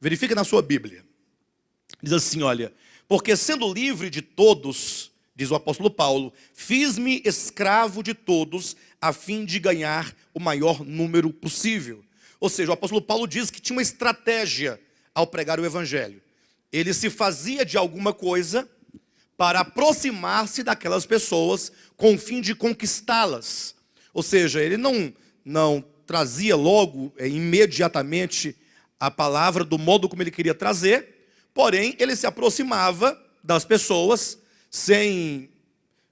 Verifica na sua Bíblia. Diz assim, olha: porque sendo livre de todos, diz o apóstolo Paulo, fiz-me escravo de todos, a fim de ganhar o maior número possível. Ou seja, o apóstolo Paulo diz que tinha uma estratégia ao pregar o evangelho. Ele se fazia de alguma coisa para aproximar-se daquelas pessoas com o fim de conquistá-las. Ou seja, ele não trazia logo, imediatamente, a palavra do modo como ele queria trazer, porém, ele se aproximava das pessoas sem,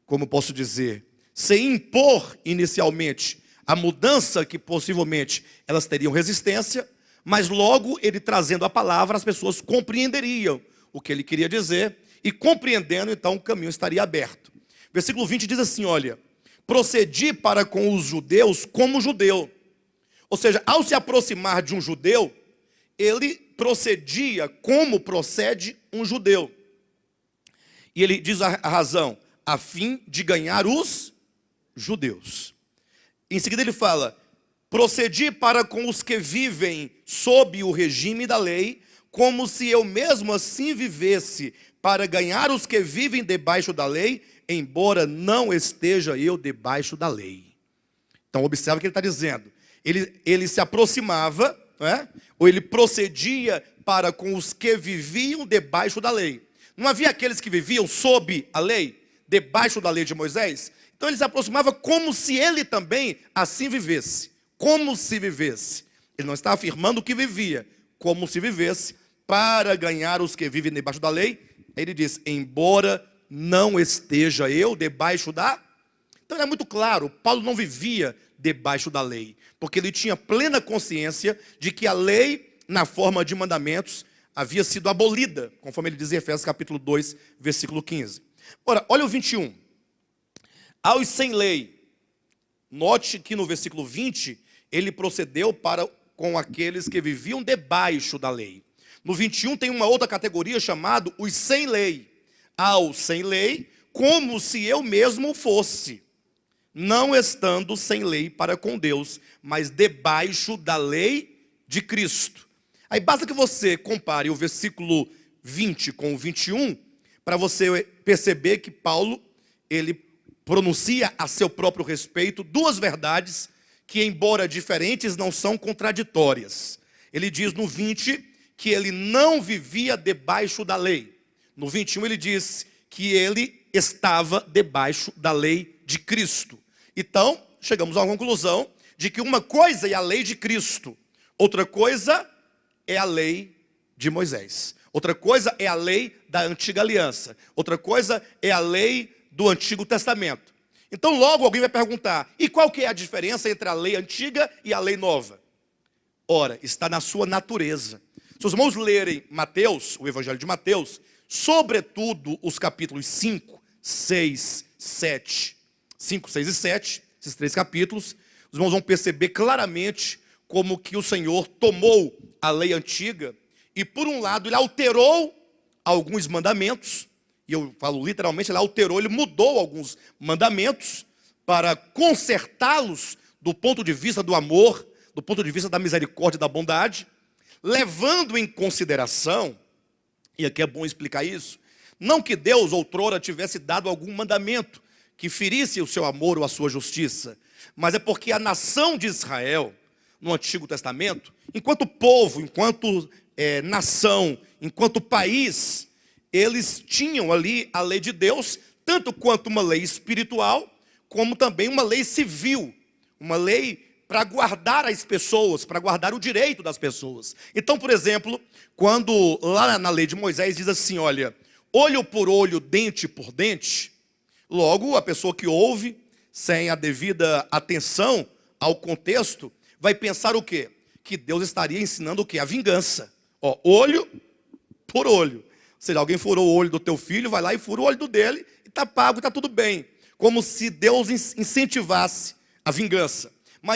como posso dizer, sem impor inicialmente a mudança que possivelmente elas teriam resistência, mas logo ele trazendo a palavra, as pessoas compreenderiam o que ele queria dizer, e compreendendo, então, o caminho estaria aberto. Versículo 20 diz assim, olha: procedi para com os judeus como judeu. Ou seja, ao se aproximar de um judeu, ele procedia como procede um judeu. E ele diz a razão: a fim de ganhar os judeus. Em seguida ele fala: procedi para com os que vivem sob o regime da lei, como se eu mesmo assim vivesse, para ganhar os que vivem debaixo da lei, embora não esteja eu debaixo da lei. Então observa o que ele está dizendo. Ele se aproximava, ou ele procedia para com os que viviam debaixo da lei. Não havia aqueles que viviam sob a lei, debaixo da lei de Moisés? Então ele se aproximava como se ele também assim vivesse. Como se vivesse. Ele não está afirmando que vivia, como se vivesse, para ganhar os que vivem debaixo da lei. Ele diz: embora não esteja eu debaixo da... Então é muito claro, Paulo não vivia debaixo da lei, porque ele tinha plena consciência de que a lei, na forma de mandamentos, havia sido abolida, conforme ele diz em Efésios capítulo 2, versículo 15. Ora, olha o 21. Aos sem lei, note que no versículo 20, ele procedeu para com aqueles que viviam debaixo da lei. No 21 tem uma outra categoria chamada os sem lei. Aos sem lei, como se eu mesmo fosse, não estando sem lei para com Deus, mas debaixo da lei de Cristo. Aí basta que você compare o versículo 20 com o 21, para você perceber que Paulo, ele pronuncia a seu próprio respeito duas verdades que, embora diferentes, não são contraditórias. Ele diz no 20 que ele não vivia debaixo da lei. No 21 ele diz que ele estava debaixo da lei de Cristo. Então, chegamos à conclusão de que uma coisa é a lei de Cristo, outra coisa é a lei de Moisés. Outra coisa é a lei da antiga aliança. Outra coisa é a lei do Antigo Testamento. Então logo alguém vai perguntar: e qual que é a diferença entre a lei antiga e a lei nova? Ora, está na sua natureza. Se os irmãos lerem Mateus, o Evangelho de Mateus, sobretudo os capítulos 5, 6, 7, 5, 6 e 7, esses três capítulos, os irmãos vão perceber claramente como que o Senhor tomou a lei antiga e, por um lado, ele alterou alguns mandamentos, e eu falo literalmente, ele alterou, ele mudou alguns mandamentos para consertá-los do ponto de vista do amor, do ponto de vista da misericórdia e da bondade, levando em consideração, e aqui é bom explicar isso, não que Deus outrora tivesse dado algum mandamento que ferisse o seu amor ou a sua justiça, mas é porque a nação de Israel, no Antigo Testamento, enquanto povo, enquanto nação, enquanto país, eles tinham ali a lei de Deus, tanto quanto uma lei espiritual, como também uma lei civil, uma lei para guardar as pessoas, para guardar o direito das pessoas. Então, por exemplo, quando lá na lei de Moisés diz assim, olha, olho por olho, dente por dente, logo a pessoa que ouve, sem a devida atenção ao contexto, vai pensar o quê? Que Deus estaria ensinando o quê? A vingança. Ó, olho por olho. Ou seja, alguém furou o olho do teu filho, vai lá e fura o olho do dele, e está pago, está tudo bem. Como se Deus incentivasse a vingança.